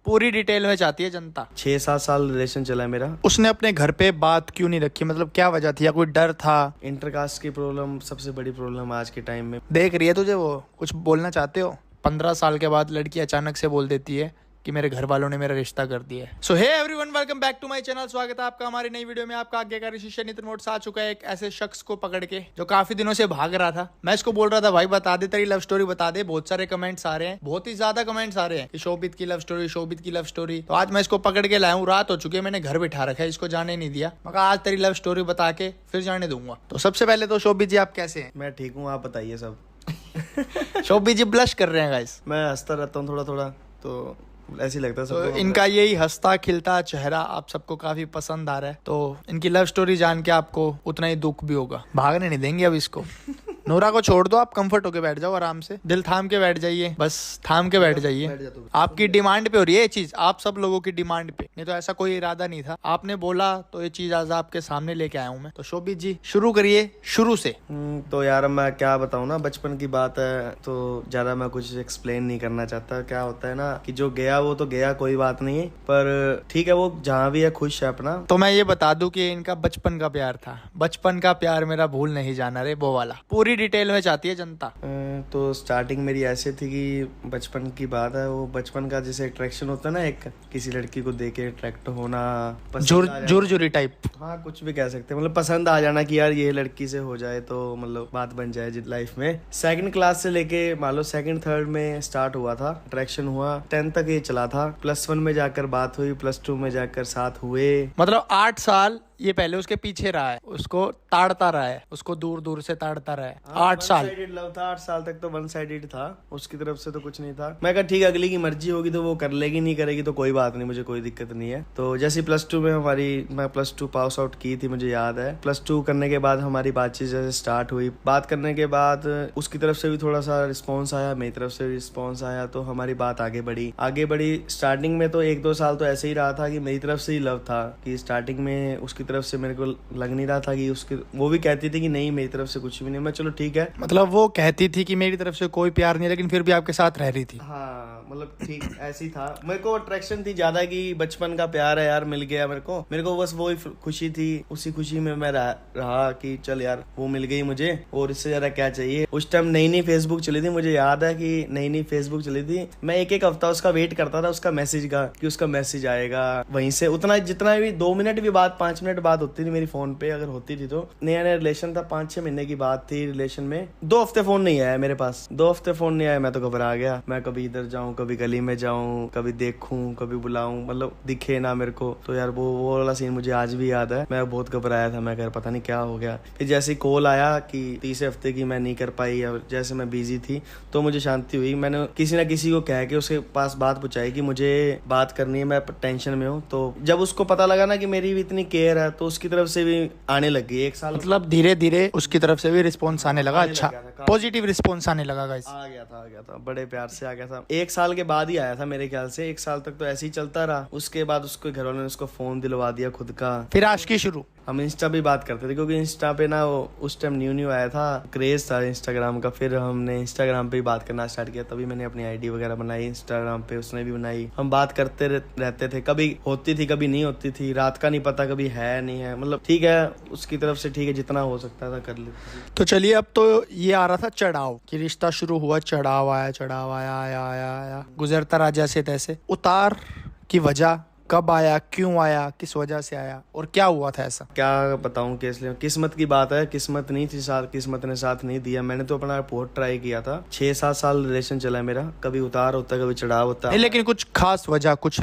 पूरी डिटेल में चाहती है जनता। 6-7 साल रिलेशन चला है मेरा। उसने अपने घर पे बात क्यों नहीं रखी, मतलब क्या वजह थी, या कोई डर था? इंटरकास्ट की प्रॉब्लम सबसे बड़ी प्रॉब्लम आज के टाइम में। देख रही है तुझे वो, कुछ बोलना चाहते हो? 15 साल के बाद लड़की अचानक से बोल देती है कि मेरे घर वालों ने मेरा रिश्ता कर दिया है। So hey everyone, welcome back to my channel. स्वागत है आपका हमारी नई वीडियो में। आपका आज्ञाकारी शिष्य नितिन मोट्स आ चुका है एक ऐसे शख्स को पकड़ के जो काफी दिनों से भाग रहा था। मैं इसको बोल रहा था भाई बता दे, तेरी लव स्टोरी बता दे। बहुत सारे कमेंट्स आ रहे हैं, बहुत ही ज्यादा कमेंट्स आ रहे हैं कि शोभित की लव स्टोरी, शोभित की लव स्टोरी। तो आज मैं इसको पकड़ के लाया हूँ। रात हो चुकी है, मैंने घर बिठा रखा है, इसको जाने नहीं दिया। मगर आज तेरी लव स्टोरी बता के फिर जाने दूंगा। तो सबसे पहले तो शोभित जी आप कैसे हैं? मैं ठीक हूँ, आप बताइए सब। शोभित जी ब्लश कर रहे हैं गाइस। मैं हंसता रहता हूँ थोड़ा थोड़ा, तो ऐसे ही लगता है तो सबको। इनका यही हंसता खिलता चेहरा आप सबको काफी पसंद आ रहा है। तो इनकी लव स्टोरी जान के आपको उतना ही दुख भी होगा। भागने नहीं देंगे अब इसको। नोरा को छोड़ दो, आप कंफर्ट होके बैठ जाओ, आराम से दिल थाम के बैठ जाइए, बस थाम के बैठ जाइए। आपकी डिमांड पे हो रही है ये चीज, आप सब लोगों की डिमांड पे, नहीं तो ऐसा कोई इरादा नहीं था। आपने बोला तो ये चीज आज आपके सामने लेके आया हूँ मैं। तो शोभित जी शुरू करिए शुरू से। तो यार मैं क्या बताऊँ ना, बचपन की बात है तो ज्यादा मैं कुछ एक्सप्लेन नहीं करना चाहता। क्या होता है ना कि जो गया वो तो गया, कोई बात नहीं है, पर ठीक है वो जहाँ भी है खुश है अपना। तो मैं ये बता दूं कि इनका बचपन का प्यार था। बचपन का प्यार मेरा भूल नहीं जाना रे, वो वाला। पूरी डिटेल में चाहती है जनता। तो स्टार्टिंग मेरी ऐसे थी कि बचपन की बात है, वो बचपन का जैसे अट्रैक्शन होता है ना, एक किसी लड़की को देख के अट्रैक्ट होना, जुरजुरी टाइप। हाँ कुछ भी कह सकते हैं, मतलब पसंद आ जाना कि यार ये लड़की से हो जाए तो मतलब बात बन जाए लाइफ में। सेकंड क्लास से लेके मान लो सेकंड थर्ड में स्टार्ट हुआ था, अट्रैक्शन हुआ, 10th तक ये चला था। +1 में जाकर बात हुई, +2 में जाकर साथ हुए। मतलब 8 साल ये पहले उसके पीछे रहा है, उसको ताड़ता रहा है, उसको दूर दूर से ताड़ता रहा है। 8 साल लव था, 8 साल तक तो 1 साइडेड था, उसकी तरफ से तो कुछ नहीं था। मैं कहा ठीक है, अगली की मर्जी होगी तो वो कर लेगी, नहीं करेगी तो कोई बात नहीं, मुझे कोई दिक्कत नहीं है। तो जैसे +2 में मैं +2 पास आउट की थी, मुझे याद है। +2 करने के बाद हमारी बातचीत जैसे स्टार्ट हुई। बात करने के बाद उसकी तरफ से भी थोड़ा सा रिस्पॉन्स आया, मेरी तरफ से भी रिस्पॉन्स आया, तो हमारी बात आगे बढ़ी। स्टार्टिंग में तो 1-2 साल तो ऐसे ही रहा था कि मेरी तरफ से ही लव था, कि स्टार्टिंग में उसकी तरफ से मेरे को लग नहीं रहा था कि उसके, वो भी कहती थी कि नहीं मेरी तरफ से कुछ भी नहीं। मैं चलो ठीक है, मतलब वो कहती थी कि मेरी तरफ से कोई प्यार नहीं, लेकिन फिर भी आपके साथ रह रही थी। हाँ मतलब ठीक ऐसी था। मेरे को अट्रैक्शन थी ज्यादा कि बचपन का प्यार है यार, मिल गया मेरे को बस वो खुशी थी। उसी खुशी में मैं रहा कि चल यार वो मिल गई मुझे, और इससे ज्यादा क्या चाहिए। उस टाइम नई फेसबुक चली थी, मुझे याद है कि नई फेसबुक चली थी। मैं एक हफ्ता उसका वेट करता था, उसका मैसेज का, कि उसका मैसेज आएगा। वहीं से उतना जितना भी 2 मिनट भी बात, 5 मिनट बात होती थी मेरी फोन पे, अगर होती थी तो। नया रिलेशन था, 5-6 महीने की बात थी रिलेशन में। 2 हफ्ते फोन नहीं आया मेरे पास, 2 हफ्ते फोन नहीं आया। मैं तो घबरा गया। मैं कभी इधर जाऊं, कभी गली में जाऊं, कभी देखूं, कभी बुलाऊं, मतलब दिखे ना मेरे को। तो यार वो वाला सीन मुझे आज भी याद है। मैं बहुत घबराया था, मैं पता नहीं क्या हो गया। फिर जैसे कॉल आया कि तीसरे हफ्ते की मैं नहीं कर पाई, और जैसे मैं बिजी थी, तो मुझे शांति हुई। मैंने किसी ना किसी को कह के उसके पास बात पहुंचाई कि मुझे बात करनी है, मैं टेंशन में हूँ। तो जब उसको पता लगा ना कि मेरी भी इतनी केयर है, तो उसकी तरफ से भी आने लगी। 1 साल मतलब धीरे धीरे उसकी तरफ से भी रिस्पॉन्स आने लगा। अच्छा, पॉजिटिव रिस्पॉन्स आने लगा गाइस। आ गया था, बड़े प्यार से आ गया था। 1 साल के बाद ही आया था मेरे ख्याल से। 1 साल तक तो ऐसे ही चलता रहा। उसके बाद उसके घर वालों ने उसको फोन दिलवा दिया खुद का। फिर आशिकी शुरू। हम इंस्टा पे बात करते थे, क्योंकि इंस्टा पे ना वो उस टाइम न्यू आया था, क्रेज था इंस्टाग्राम का। फिर हमने इंस्टाग्राम पे ही बात करना स्टार्ट किया, तभी मैंने अपनी आईडी वगैरह बनाई इंस्टाग्राम पे, उसने भी बनाई। हम बात करते रहते थे, कभी होती थी कभी नहीं होती थी, रात का नहीं पता कभी है नहीं है, मतलब ठीक है उसकी तरफ से ठीक है, जितना हो सकता था कर लेते। तो चलिए, अब तो ये आ रहा था चढ़ाव कि रिश्ता शुरू हुआ, चढ़ाव आया, आया गुजरता रहा जैसे तैसे। उतार की वजह कब आया, क्यों आया, किस वजह से आया, और क्या हुआ था ऐसा? क्या बताऊं कि इसलिए किस्मत की बात है। किस्मत नहीं थी साथ, किस्मत ने साथ नहीं दिया। मैंने तो अपना बहुत ट्राई किया था। 6-7 साल रिलेशन चला है मेरा, कभी उतार होता कभी चढ़ाव होता। लेकिन कुछ खास वजह, कुछ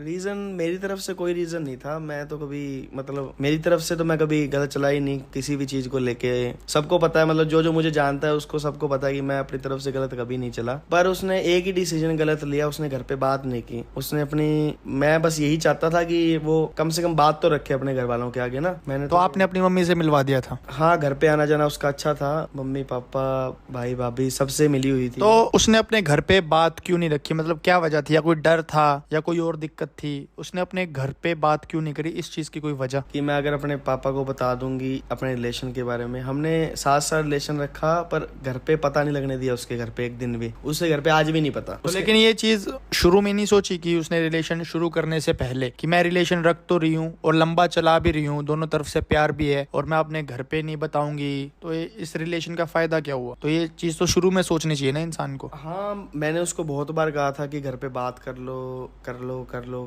रीजन मेरी तरफ से कोई रीजन नहीं था। मैं तो कभी, मतलब मेरी तरफ से तो मैं कभी गलत चला ही नहीं किसी भी चीज को लेके। सबको पता है, मतलब जो मुझे जानता है उसको सबको पता है कि मैं अपनी तरफ से गलत कभी नहीं चला। पर उसने एक ही डिसीजन गलत लिया, उसने घर पे बात नहीं की। उसने अपनी, मैं बस यही चाहता था कि वो कम से कम बात तो रखे अपने घर वालों के आगे ना। मैंने तो आपने अपनी मम्मी से मिलवा दिया था? हाँ, घर पे आना जाना उसका अच्छा था, मम्मी पापा भाई भाभी सबसे मिली हुई थी। तो उसने अपने घर पे बात क्यों नहीं रखी, मतलब क्या वजह थी, या कोई डर था या कोई और दिक्कत थी, उसने अपने घर पे बात क्यों नहीं करी? इस चीज की कोई वजह? कि मैं अगर अपने पापा को बता दूंगी अपने रिलेशन के बारे में, हमने 7 साल रिलेशन रखा पर घर पे पता नहीं लगने दिया, उसके घर पे एक दिन भी, उसके घर पे आज भी नहीं पता। तो लेकिन ये चीज शुरू में नहीं सोची कि उसने रिलेशन शुरू करने से पहले कि मैं रिलेशन रख तो रही हूँ और लंबा चला भी रही हूँ, दोनों तरफ से प्यार भी है और मैं अपने घर पे नहीं बताऊंगी, तो इस रिलेशन का फायदा क्या हुआ? तो ये चीज तो शुरू में सोचनी चाहिए ना इंसान को। हाँ, मैंने उसको बहुत बार कहा था कि घर पे बात कर लो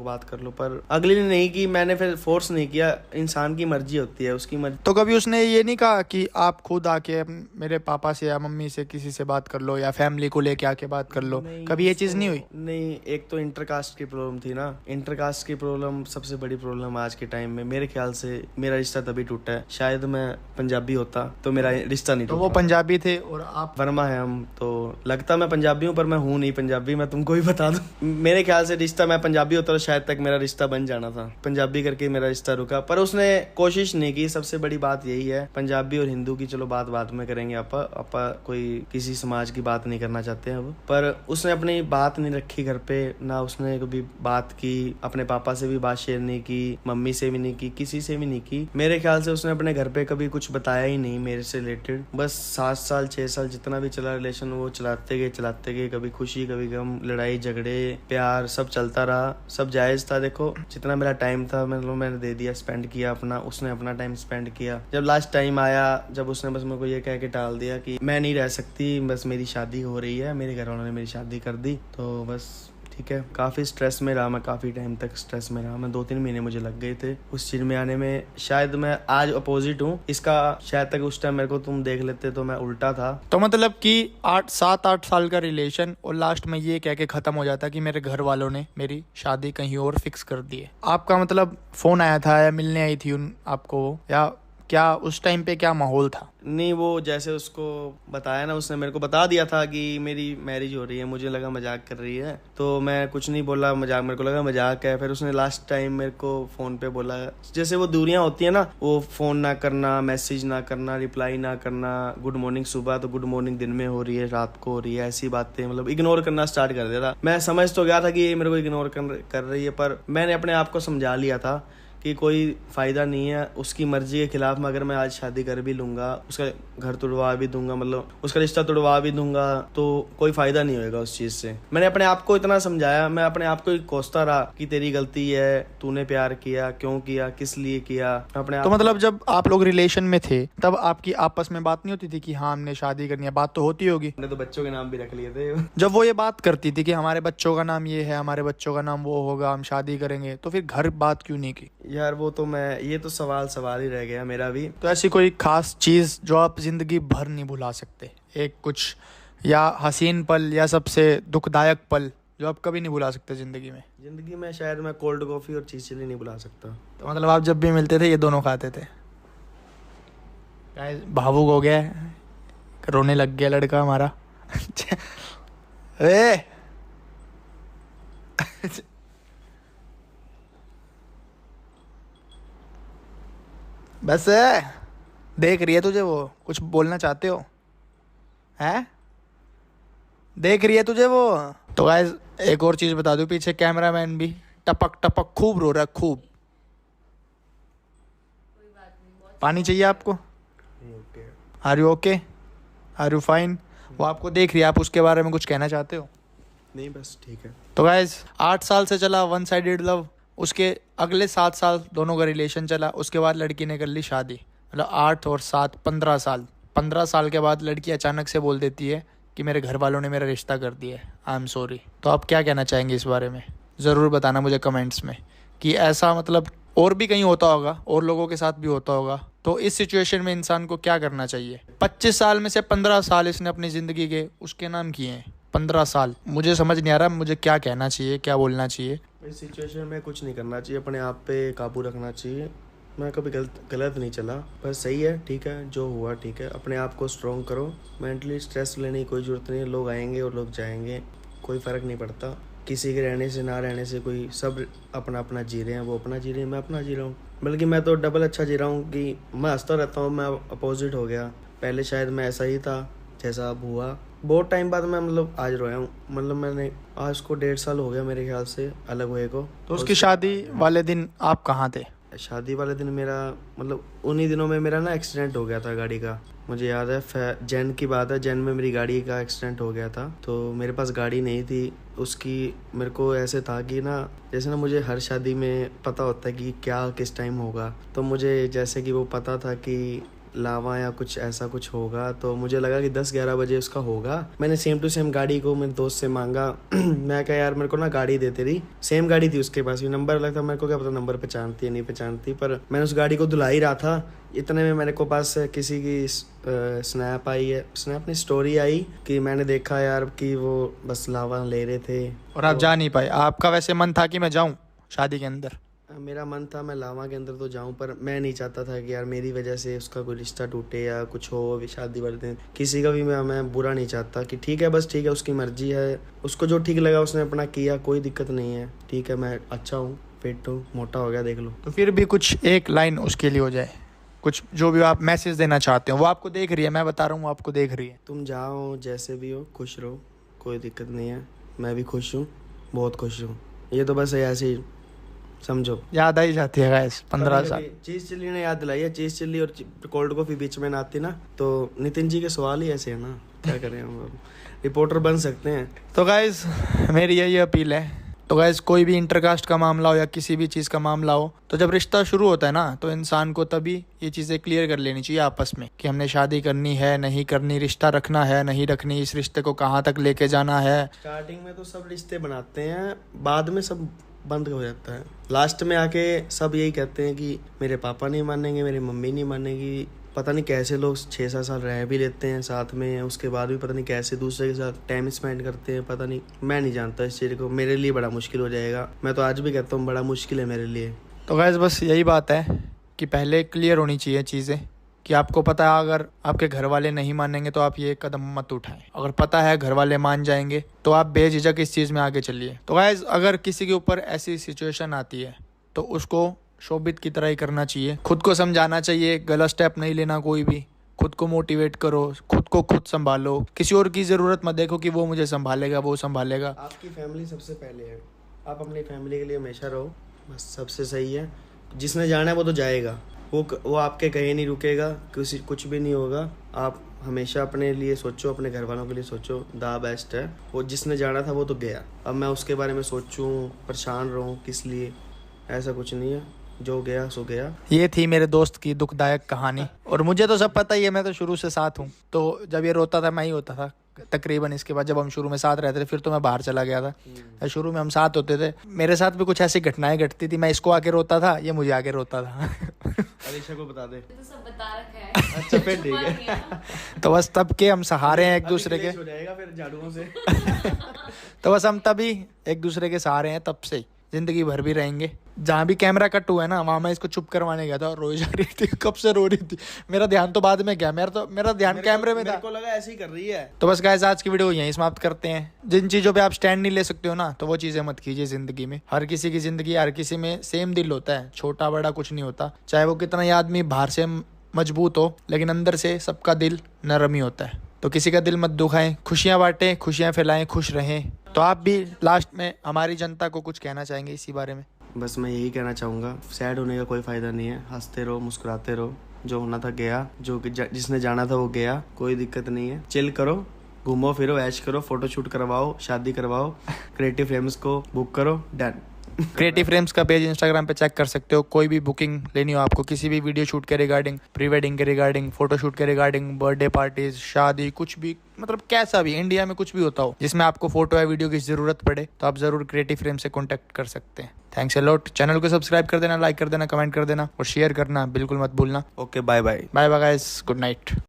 बात कर लो, पर अगली ने नहीं की। मैंने फिर फोर्स नहीं किया, इंसान की मर्जी होती है, उसकी मर्जी। तो कभी उसने ये नहीं कहा कि आप खुद आके मेरे पापा से या मम्मी से किसी से बात कर लो या फैमिली को लेके आके बात कर लो? कभी ये चीज नहीं हुई? नहीं, एक तो इंटरकास्ट की प्रॉब्लम थी ना, इंटरकास्ट की प्रॉब्लम सबसे बड़ी प्रॉब्लम आज के टाइम में। मेरे ख्याल से मेरा रिश्ता तभी टूटा है, शायद मैं पंजाबी होता तो मेरा रिश्ता नहीं तो टूटा। वो पंजाबी थे और आप वर्मा है हम, तो लगता मैं पंजाबी हूँ पर मैं हूँ नहीं पंजाबी, मैं तुमको भी बता दूं। मेरे ख्याल से रिश्ता, मैं पंजाबी होता तो शायद तक मेरा रिश्ता बन जाना था, पंजाबी करके मेरा रिश्ता रुका। पर उसने कोशिश नहीं की, सबसे बड़ी बात यही है। पंजाबी और हिंदू की चलो बात में करेंगे, आपा कोई किसी समाज की बात नहीं करना चाहते हैं अब, पर उसने अपनी बात नहीं रखी घर पे, ना उसने कभी बात की, अपने पापा से भी बात शेयर नहीं की, मम्मी से भी नहीं की, किसी से भी नहीं की। मेरे ख्याल से उसने अपने घर पे कभी कुछ बताया ही नहीं मेरे से रिलेटेड। बस 7 साल 6 साल जितना भी चला रिलेशन, वो चलाते गए, कभी खुशी कभी गम, लड़ाई झगड़े प्यार सब चलता रहा, सब जायज था। देखो जितना मेरा टाइम था मतलब मैंने दे दिया, स्पेंड किया अपना, उसने अपना टाइम स्पेंड किया। जब लास्ट टाइम आया, जब उसने बस मेरे को ये कह के टाल दिया कि मैं नहीं रह सकती, बस मेरी शादी हो रही है, मेरे घर वालों ने मेरी शादी कर दी, तो बस ठीक है। काफ़ी स्ट्रेस में रहा मैं, काफ़ी टाइम तक स्ट्रेस में रहा मैं, 2-3 महीने मुझे लग गए थे उस चीज़ में आने में। शायद मैं आज अपोजिट हूँ इसका, शायद तक उस टाइम मेरे को तुम देख लेते तो मैं उल्टा था। तो मतलब कि 7-8 साल का रिलेशन और लास्ट में ये कह के खत्म हो जाता कि मेरे घर वालों ने मेरी शादी कहीं और फिक्स कर दी है। आपका मतलब फोन आया था या मिलने आई थी आपको, या क्या उस टाइम पे क्या माहौल था? नहीं, वो जैसे उसको बताया ना, उसने मेरे को बता दिया था कि मेरी मैरिज हो रही है, मुझे लगा मजाक कर रही है, तो मैं कुछ नहीं बोला, मजाक, मेरे को लगा मजाक है। फिर उसने लास्ट टाइम मेरे को फोन पे बोला, जैसे वो दूरियां होती है ना, वो फोन ना करना, मैसेज ना करना, रिप्लाई ना करना, गुड मॉर्निंग सुबह तो गुड मॉर्निंग दिन में हो रही है, रात को हो रही है, ऐसी बातें, मतलब इग्नोर करना स्टार्ट कर दिया था। मैं समझ तो गया था कि ये मेरे को इग्नोर कर रही है, पर मैंने अपने आप को समझा लिया था कि कोई फायदा नहीं है, उसकी मर्जी के खिलाफ में अगर मैं आज शादी कर भी लूंगा, उसका घर तोड़वा भी दूंगा, मतलब उसका रिश्ता तोड़वा भी दूंगा, तो कोई फायदा नहीं होगा उस चीज से। मैंने अपने आप को इतना समझाया, मैं अपने आप को ही कोसता रहा कि तेरी गलती है, तूने प्यार किया, क्यों किया, किस लिए किया, अपने आप। तो मतलब जब आप लोग रिलेशन में थे तब आपकी आपस में बात नहीं होती थी कि हाँ हमने शादी करनी है? बात तो होती होगी। मैंने तो बच्चों के नाम भी रख लिए थे। जब वो ये बात करती थी कि हमारे बच्चों का नाम ये है, हमारे बच्चों का नाम वो होगा, हम शादी करेंगे, तो फिर घर बात क्यों नहीं की? यार वो तो मैं, ये तो सवाल ही रह गया मेरा भी। तो ऐसी कोई खास चीज जो आप जिंदगी भर नहीं भुला सकते, एक कुछ या हसीन पल या सबसे दुखदायक पल जो आप कभी नहीं भुला सकते जिंदगी में? जिंदगी में शायद मैं कोल्ड कॉफी और चीज चिली नहीं भुला सकता। तो मतलब आप जब भी मिलते थे ये दोनों खाते थे? भावुक हो गया, रोने लग गया लड़का हमारा। ए बस देख रही है तुझे वो, कुछ बोलना चाहते हो? हैं? देख रही है तुझे वो? तो गाइस एक और चीज बता दूं, पीछे कैमरामैन भी टपक टपक खूब रो रहा है, खूब। पानी चाहिए आपको? Are you okay? Are you fine? वो आपको देख रही है, आप उसके बारे में कुछ कहना चाहते हो? नहीं, बस ठीक है। तो गाइस 8 साल से चला वन साइडेड लव, उसके अगले 7 साल दोनों का रिलेशन चला, उसके बाद लड़की ने कर ली शादी। मतलब 8 और 7 15 साल के बाद लड़की अचानक से बोल देती है कि मेरे घर वालों ने मेरा रिश्ता कर दिया है, आई एम सॉरी। तो आप क्या कहना चाहेंगे इस बारे में? ज़रूर बताना मुझे कमेंट्स में कि ऐसा मतलब और भी कहीं होता होगा और लोगों के साथ भी होता होगा, तो इस सिचुएशन में इंसान को क्या करना चाहिए? 25 साल में से 15 साल इसने अपनी ज़िंदगी के उसके नाम किए हैं, 15 साल। मुझे समझ नहीं आ रहा मुझे क्या कहना चाहिए, क्या बोलना चाहिए। इस सिचुएशन में कुछ नहीं करना चाहिए, अपने आप पे काबू रखना चाहिए। मैं कभी गलत नहीं चला, बस सही है, ठीक है, जो हुआ ठीक है। अपने आप को स्ट्रॉन्ग करो, मेंटली स्ट्रेस लेने की कोई ज़रूरत नहीं है। लोग आएंगे और लोग जाएंगे, कोई फ़र्क नहीं पड़ता। किसी के रहने से ना रहने से कोई, सब अपना अपना जी रहे हैं, वो अपना जी रहे हैं, मैं अपना जी रहा हूँ। बल्कि मैं तो डबल अच्छा जी रहा हूँ कि मैं हंसता रहता हूँ। मैं अपोजिट हो गया, पहले शायद मैं ऐसा ही था, जैसा अब हुआ। बहुत टाइम बाद मैं मतलब आज रोया हूँ। मतलब मैंने आज को 1.5 साल हो गया मेरे ख्याल से अलग हुए को। तो उसकी शादी वाले दिन आप कहाँ थे? शादी वाले दिन मेरा मतलब उन्हीं दिनों में मेरा ना एक्सीडेंट हो गया था गाड़ी का। मुझे याद है जैन की बात है, जैन में मेरी गाड़ी का एक्सीडेंट हो गया था। तो मेरे पास गाड़ी नहीं थी उसकी। मेरे को ऐसे था कि ना जैसे ना मुझे हर शादी में पता होता है कि क्या किस टाइम होगा, तो मुझे जैसे कि वो पता था कि लावा या कुछ ऐसा कुछ होगा, तो मुझे लगा कि 10-11 बजे उसका होगा। मैंने सेम टू सेम गाड़ी को मेरे दोस्त से मांगा। मैं कहा यार मेरे को ना गाड़ी दे तेरी। सेम गाड़ी थी उसके पास भी, नंबर अलग था। मेरे को क्या पता नंबर पहचानती है नहीं पहचानती, पर मैंने उस गाड़ी को धुला ही रहा था। इतने में मेरे को पास किसी की स्नैप आई है, स्नैप नहीं स्टोरी आई कि मैंने देखा यार कि वो बस लावा ले रहे थे। और आप जा नहीं पाए? आपका वैसे मन था कि मैं जाऊं शादी के अंदर? मेरा मन था मैं लावा के अंदर तो जाऊं, पर मैं नहीं चाहता था कि यार मेरी वजह से उसका कोई रिश्ता टूटे या कुछ हो अभी शादी वाले दिन। किसी का भी मैं बुरा नहीं चाहता कि ठीक है बस ठीक है उसकी मर्जी है, उसको जो ठीक लगा उसने अपना किया, कोई दिक्कत नहीं है। ठीक है मैं अच्छा हूँ, फिट हूँ, मोटा हो गया देख लो। तो फिर भी कुछ एक लाइन उसके लिए हो जाए, कुछ जो भी आप मैसेज देना चाहते हो। वो आपको देख रही है, मैं बता रहा हूँ वो आपको देख रही है। तुम जाओ जैसे भी हो, खुश रहो, कोई दिक्कत नहीं है। मैं भी खुश हूँ, बहुत खुश हूँ। ये तो बस ऐसे ही समझो। याद आई जाती है गाइस 15 साल। चीज चिल्ली ने याद दिलाई है। चीज चिल्ली और कोल्ड कॉफी बीच में ना आती ना, तो नितिन जी के सवाल ही ऐसे है ना, क्या करें हम रिपोर्टर बन सकते हैं। तो गाइस मेरी यही अपील है। तो गाइस कोई भी इंटरकास्ट का मामला हो या किसी भी चीज़ का मामला हो, तो जब रिश्ता शुरू होता है ना, तो इंसान को तभी ये चीज़ें क्लियर कर लेनी चाहिए आपस में कि हमने शादी करनी है नहीं करनी, रिश्ता रखना है नहीं रखनी, इस रिश्ते को कहाँ तक लेके जाना है। स्टार्टिंग में तो सब रिश्ते बनाते हैं, बाद में सब बंद हो जाता है। लास्ट में आके सब यही कहते हैं कि मेरे पापा नहीं मानेंगे, मेरी मम्मी नहीं मानेगी। पता नहीं कैसे लोग 6-7 साल रह भी लेते हैं साथ में, उसके बाद भी पता नहीं कैसे दूसरे के साथ टाइम स्पेंड करते हैं। पता नहीं, मैं नहीं जानता इस चीज़ को। मेरे लिए बड़ा मुश्किल हो जाएगा। मैं तो आज भी कहता हूँ बड़ा मुश्किल है मेरे लिए। तो गाइस बस यही बात है कि पहले क्लियर होनी चाहिए चीज़ें कि आपको पता है अगर आपके घर वाले नहीं मानेंगे तो आप ये कदम मत उठाएं। अगर पता है घर वाले मान जाएंगे तो आप बेझिझक इस चीज़ में आगे चलिए। तो गाइस अगर किसी के ऊपर ऐसी सिचुएशन आती है तो उसको शोभित की तरह ही करना चाहिए। खुद को समझाना चाहिए, गलत स्टेप नहीं लेना कोई भी। खुद को मोटिवेट करो, खुद को खुद संभालो। किसी और की ज़रूरत मत देखो कि वो मुझे संभालेगा वो संभालेगा। आपकी फैमिली सबसे पहले है। आप अपनी फैमिली के लिए हमेशा रहो, बस सबसे सही है। जिसने जाना है वो तो जाएगा, वो आपके कहीं नहीं रुकेगा, कुछ भी नहीं होगा। आप हमेशा अपने लिए सोचो, अपने घर वालों के लिए सोचो, द बेस्ट है। वो जिसने जाना था वो तो गया। अब मैं उसके बारे में सोचूं, परेशान रहूं किस लिए? ऐसा कुछ नहीं है, जो गया सो गया। ये थी मेरे दोस्त की दुखदायक कहानी। और मुझे तो सब पता ही है, मैं तो शुरू से साथ हूँ। तो जब ये रोता था मैं ही होता था तकरीबन। इसके बाद जब हम शुरू में साथ रहते थे, फिर तो मैं बाहर चला गया था। शुरू में हम साथ होते थे, मेरे साथ भी कुछ ऐसी घटनाएं घटती थी। मैं इसको आके रोता था, ये मुझे आके रोता था। अलीशा को बता दे, तो सब बता रखा है। अच्छा फिर ठीक है। तो बस तब के हम सहारे हैं एक दूसरे के। हो जाएगा फिर झाड़ुओं से। तो बस हम तभी एक दूसरे के सहारे हैं, तब से जिंदगी भर भी रहेंगे। जहाँ भी कैमरा कट हुआ है ना, वहाँ मैं इसको चुप करवाने गया था और रोई जा रही थी। कब से रो रही थी, मेरा ध्यान तो बाद में गया। मेरा ध्यान कैमरे में था। मेरे को लगा ऐसे ही कर रही है। तो बस गाइस आज की वीडियो यहीं समाप्त करते हैं। जिन चीज़ों पे आप स्टैंड नहीं ले सकते हो ना, तो वो चीज़ें मत कीजिए ज़िंदगी में। हर किसी की ज़िंदगी, हर किसी में सेम दिल होता है, छोटा बड़ा कुछ नहीं होता। चाहे वो कितना ही आदमी बाहर से मजबूत हो, लेकिन अंदर से सबका दिल नरम ही होता है। तो किसी का दिल मत दुखाएं, खुशियाँ बांटें, खुशियाँ फैलाएं, खुश रहें। तो आप भी लास्ट में हमारी जनता को कुछ कहना चाहेंगे इसी बारे में? बस मैं यही कहना चाहूँगा, सैड होने का कोई फ़ायदा नहीं है। हंसते रहो, मुस्कुराते रहो। जो होना था गया, जिसने जाना था वो गया, कोई दिक्कत नहीं है। चिल करो, घूमो फिरो, ऐश करो, फोटो शूट करवाओ, शादी करवाओ, क्रिएटिव फ्रेम्स को बुक करो, डन। क्रिएटिव फ्रेम्स का पेज इंस्टाग्राम पे चेक कर सकते हो। कोई भी बुकिंग लेनी हो आपको, किसी भी वीडियो शूट के रिगार्डिंग, प्री वेडिंग के रिगार्डिंग, फोटो शूट के रिगार्डिंग, बर्थडे पार्टीज, शादी, कुछ भी, मतलब कैसा भी इंडिया में कुछ भी होता हो जिसमें आपको फोटो या वीडियो की जरूरत पड़े, तो आप जरूर क्रिएटिव फ्रेम से कॉन्टैक्ट कर सकते हैं। Thanks a lot. चैनल को सब्सक्राइब कर देना, लाइक कर देना, कमेंट कर देना और शेयर करना बिल्कुल मत भूलना। Okay, bye bye. Bye bye guys, good night.